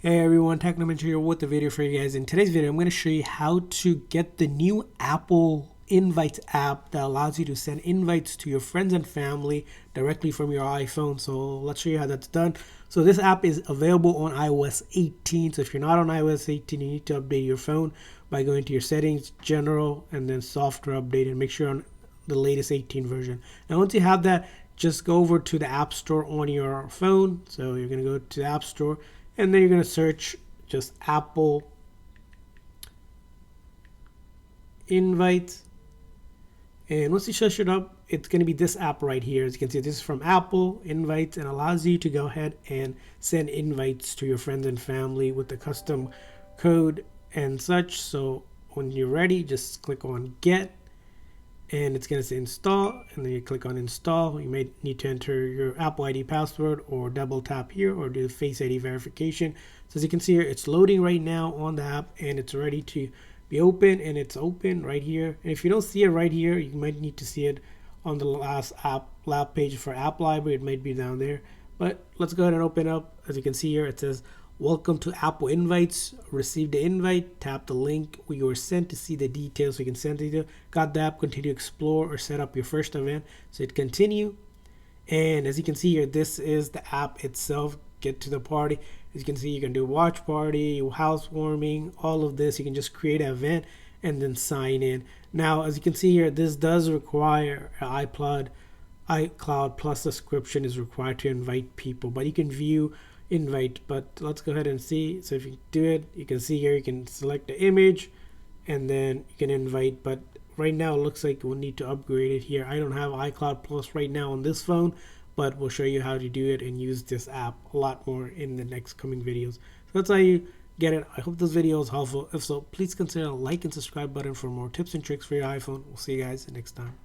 Hey everyone, Technomentary here with the video for you guys. In today's video, I'm going to show you how to get the new Apple Invites app that allows you to send invites to your friends and family directly from your iPhone. So let's show you how that's done. So this app is available on iOS 18. So if you're not on iOS 18, you need to update your phone by going to your settings, general, and then software update, and make sure on the latest 18 version. Now once you have that, just go over to the App Store on your phone. So you're going to go to the App Store, and then you're going to search just Apple Invites. And once you search it up, it's going to be this app right here. As you can see, this is from Apple Invites and allows you to go ahead and send invites to your friends and family with the custom code and such. So when you're ready, just click on Get. And it's going to say install, and then you click on install. You may need to enter your Apple ID password or double tap here or do Face ID verification. So as you can see here, it's loading right now on the app and it's ready to be open, and it's open right here. And if you don't see it right here, you might need to see it on the last lab page for app library. It might be down there, but let's go ahead and open up. As you can see here, it says welcome to Apple Invites. Receive the invite. Tap the link we were sent to see the details. So you can send it. Got the app. Continue to explore or set up your first event. So hit continue. And as you can see here, this is the app itself. Get to the party. As you can see, you can do watch party, housewarming, all of this. You can just create an event and then sign in. Now, as you can see here, this does require an iCloud Plus subscription is required to invite people, but you can view invite. But let's go ahead and see. So if you do it, you can see here, you can select the image and then you can invite. But right now it looks like we'll need to upgrade it here. I don't have iCloud Plus right now on this phone, but we'll show you how to do it and use this app a lot more in the next coming videos. So that's how you get it. I hope this video is helpful. If so, please consider the like and subscribe button for more tips and tricks for your iPhone. We'll see you guys next time.